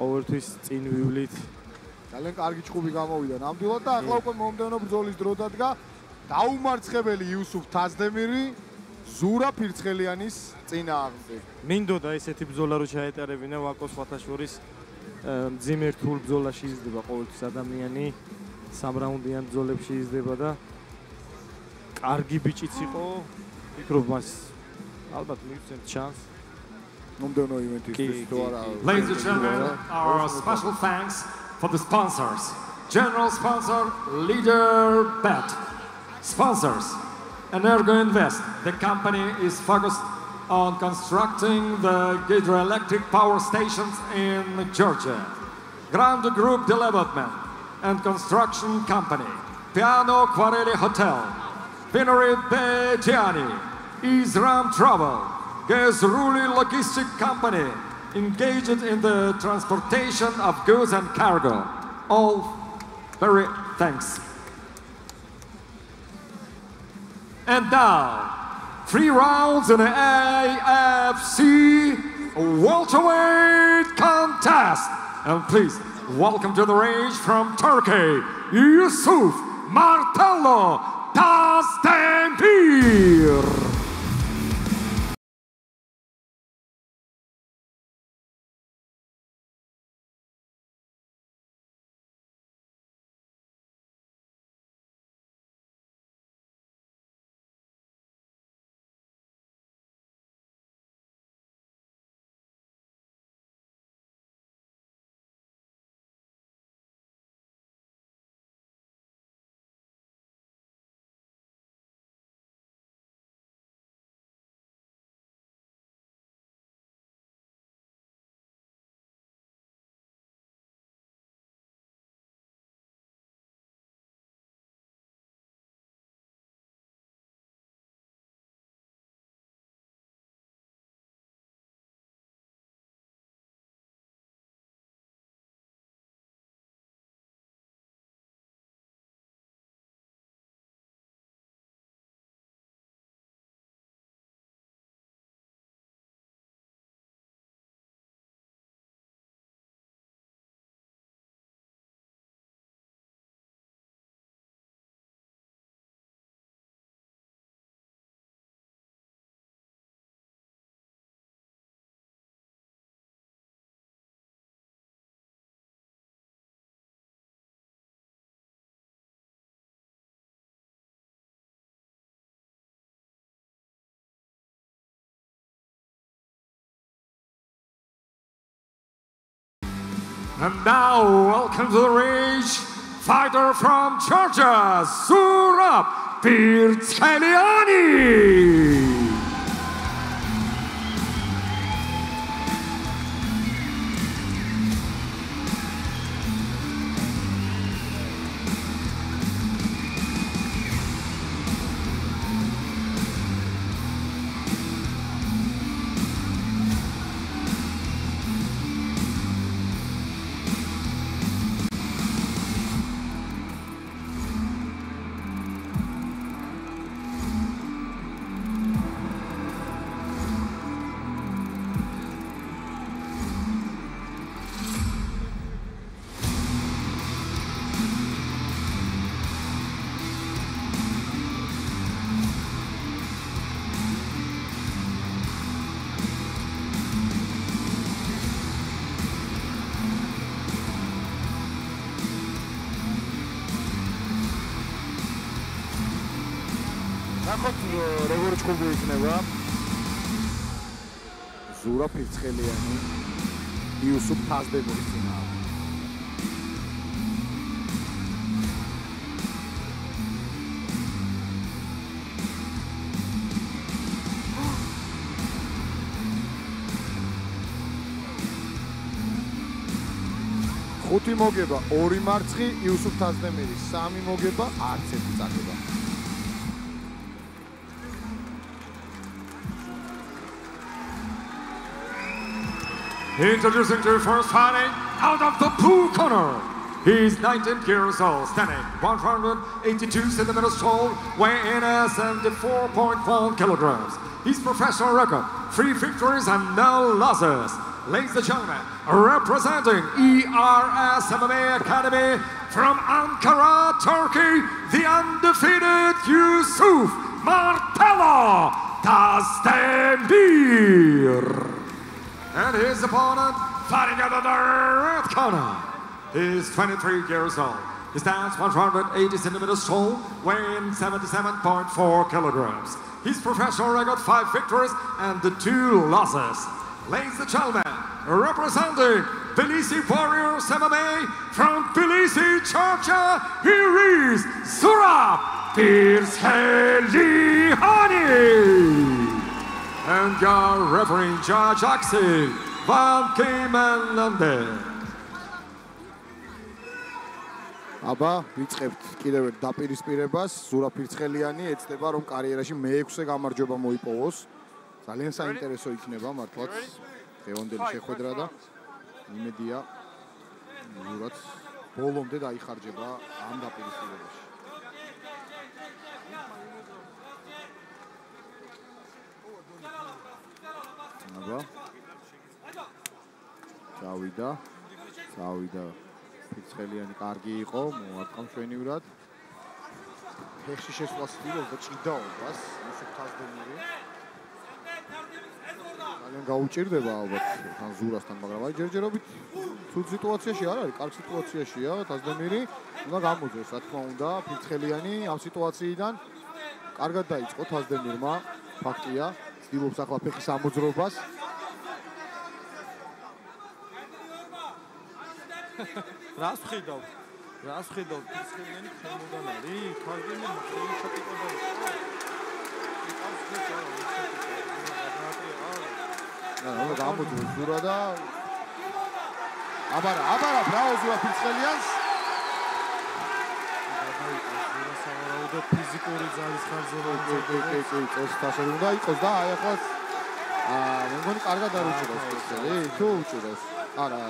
ყოველთვის წინ ვივლით. ძალიან კარგი ჭუბი გამოვიდა ნამდვილად და ახლა უკვე მომდევნო ბრძოლის დრო დადგა. დაუმარცხებელი იუსუფ თაზდემირი ზურაბ ფირცხელიანის წინააღმდეგ. მინდოდა ესეთი ბრძოლა რო ჩაეტარებინა ვაკოს ხათაშორის მძიმე რთულ ბრძოლაში იზრდება ყოველთვის ადამიანი. 3 რაუნდიან ბრძოლებში იზრდება და კარგი ბიჭიც იყო. ფიქრობ მას ალბათ მივცემთ შანსს. მომდევნო ივენტისთვის თუ არა. Ladies and gentlemen, our special thanks for the sponsors. General sponsor, Leader Bet. Sponsors, Energo Invest. The company is focused on constructing the hydroelectric power stations in Georgia. Grand Group Development and Construction Company. Piano Quarelli Hotel. Binary Bejiani. Isram Travel. Gezruli Logistic Company. Engaged in the transportation of goods and cargo. All very thanks. And now, 3 rounds in the AFC welterweight contest. And please, welcome to the range from Turkey, Yusuf Martello Tazdemir. And now, welcome to the range, fighter from Georgia, Zurab Pirtskeliani. როგორ ჭუბი იქნება ზურაბ ფირცხელიანი იუსუფ თაზდემირის წინააღმდეგ. ხუთი მოგება, 2 მარცხი იუსუფ თაზდემირის, 3 მოგება, არც ერთი წაგება. Introducing to first fighting out of the blue corner. He's 19 years old, standing 182 centimeters tall, weighing in at 74.4 kilograms. His professional record, 3 victories and no losses. Ladies and gentlemen, representing ERS MMA Academy from Ankara, Turkey, the undefeated Yusuf Martello Tazdemir. And his opponent, fighting out of the red corner, is 23 years old. He stands 180 centimeters tall, weighing 77.4 kilograms. His professional record, 5 victories and 2 losses. Ladies and gentlemen, representing Tbilisi Warriors MMA from Tbilisi, Georgia, here is Zurab Pirskeliani. And your referee judge, Axel Van Kemenlande. აბა, ვიწყებთ კიდევ ერთ დაპირისპირებას. ზურაბ პირცხელიანი ეცდება რომ კარიერაში მე-6 გამარჯვება მოიპოვოს. ძალიან საინტერესო იქნება მართლაც დღევანდელი შეხვედრა და იმედია ზურაბს ბოლომდე დაიხარჯება ამ დაპირისპირებაში. აბა. წავიდა. Pirskeliani კარგი იყო, მოარტყამ ჩვენივრად. ფეხში შესვლას ცდილობდა ჭიდაობას, Yusuf Tazdemiri. ძალიან გაუჭირდება ალბათ თან ზურასთან, მაგრამ აი ჯერჯერობით ცუდ სიტუაციაში არ არის, კარგ სიტუაციაშია Tazdemiri. უნდა გამოძოს, რა თქმა უნდა, Pirskeliani ამ სიტუაციიდან კარგად დაიწყო Tazdemirმა, ფაქტია, ცდილობს ახლა ფეხის ამოძრობას. რას ხედავ? Pirskeliani ხელმოდან არის? Tazdemir ხელი ჩატიტოდა იყო. რა გამოძოს ზურა და აბარა, ბრავო ზურა Pirskelians. და ფიზიკური ძალის ხარჯება წელს თასად უნდა იყოს და აი ახლა მე მგონი კარგად არ უჭირავს Pirskeli, თუ უჭირავს? არა.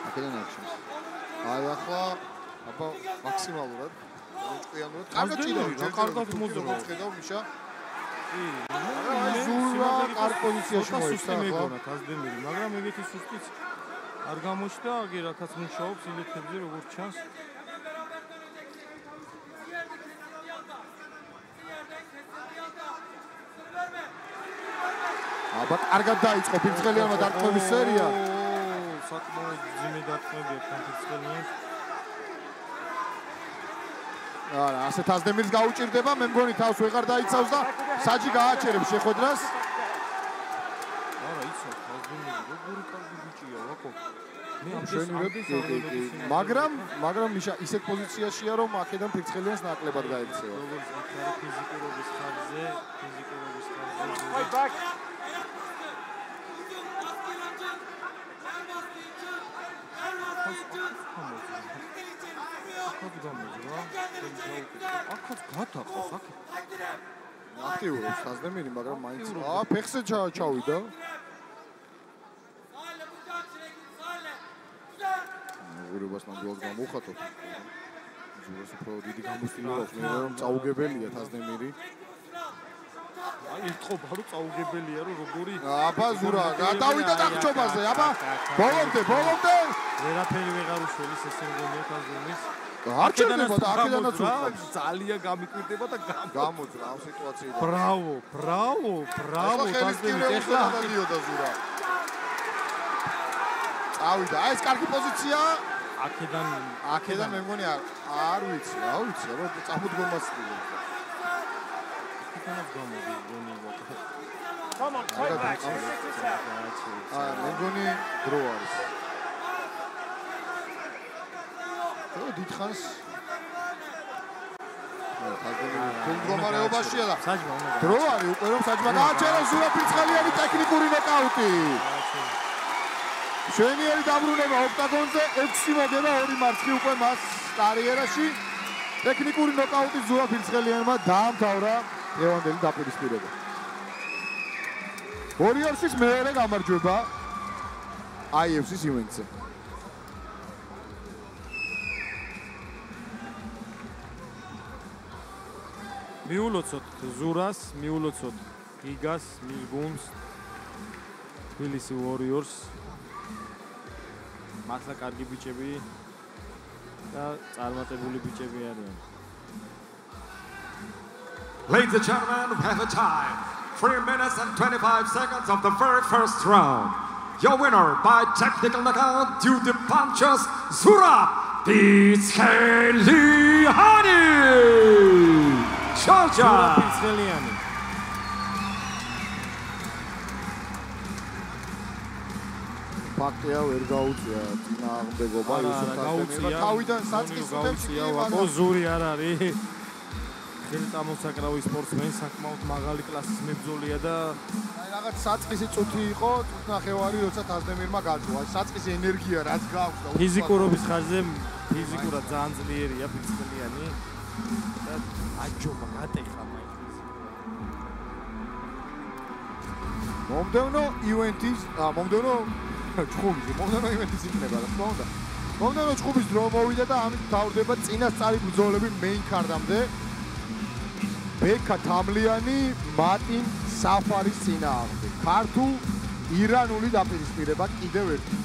აქედან აღჩენს. აი ახლა აბა მაქსიმალურად უჭყიანურად კარგად ჭირავს, კარგად მოძრაობს. ხედავ მიშა. ზურა კარგ პოზიციაში მოეცა ახლა Tazdemiri, მაგრამ ეგეთი სუსტიც არ გამოჩნდა, აგი რაკაც მუშაობს ილეთებზე როგორც ჩანს. აბა კარგად დაიწყო Pirskelianმა დარტყმების სერია. საკმაოდ ძიმე დარტყმებია Pirskelians. არა, ასე Tazdemirs გაუჭირდება, მე მგონი თავს ვეღარ დაიცავს და საჯი გააჩერებს შეხვედრას. არა, იცავ Tazdemiri, როგორი კარგი ბიჭია, ვაკო. მაგრამ მიშა ისეთ პოზიციაშია რომ აქედან Pirskelians ნაკლებად გაექცევა. როგორც ფიზიკურობის ხარჯზე. აქაც გათაყავს აქ. აქტიურობს Tazdemiri, მაგრამ მაინც ფეხზე ჩავიდა. გურებას ნამდვილად გამოუხატო. ზურას უფრო დიდი გამოსტილება აქვს, მე რომ წაუგებელია Tazdemiri. აი ეთყობა რომ წაუგებელია რომ როგორი აბა ზურა გადავიდა დახჭობაზე, აბა ბოლომდე ვერაფერი ვეღარ უშველის ესე მგონია Tazdemirs. არ ჩერდება და აქედანაც უხავს. ძალიან გამიკვირდება და გამოძრა ამ სიტუაციიდან. ბრავო Tazdemir ეხლა დადიოდა ზურა. წავიდა, აი ეს კარგი პოზიცია. აქედან მე მგონი არ ვიცი, რომ წამოდგომას ცდილობს. აქედანაც გამოდი გონი ვაკო. მე მგონი დრო არის. დიდხანს მდგომარეობაშია და დრო არის უკვე რომ საჯმა გააჩერა ზურაბ Pirskeliani ტექნიკური ნოკაუტი. შვენიერი დაბრუნება ოქტაგონზე 6 მოგება 2 მარცხი უკვე მას კარიერაში. ტექნიკური ნოკაუტი ზურაბ Pirskelianმა დაამთავრა დღევანდელი დაპირისპირება. Warriors-ის მეორე გამარჯვება IFC-ის ივენტზე. მიულოცოთ ზურას, მიულოცოთ გიგას, მის გუნდს Tbilisi Warriors მართლა კარგი ბიჭები და წარმატებული ბიჭები არიან. Ladies and gentlemen, we have a time. 3 minutes and 25 seconds of the very first round. Your winner by technical knockout due to punches, Zurab Pitskeliyani. Georgia. Zurab Pitskeliyani. ფაქტია ვერ გაუწია წინააღმდეგობა გაუწია თავიდან საწყის გაუწია ვაკო ზური არ არის ხელწამოსაკრავი სპორტსმენი საკმაოდ მაღალი კლასის მებრძოლია და აი რაღაც საწყისი წუთი იყო წუთნახევარი როცა თასდემირმა გაძლო აი საწყისი ენერგია რაც გაქვს და ფიზიკურობის ხარჯზე ფიზიკურად ძალიან ძლიერია Pitskeliyani და აჯობა გატეხა მაინც მომდევნო ივენტის მომდევნო ივენტის იქნება რა თქმა უნდა მომდევნო ჭხუბის დრო მოვიდა და ამით თავდება წინასწარი ბრძოლები მეინ კარდამდე ბექა თამლიანი მატინ საფარის წინააღმდეგ ქართულ ირანული დაპირისპირება კიდევ ერთი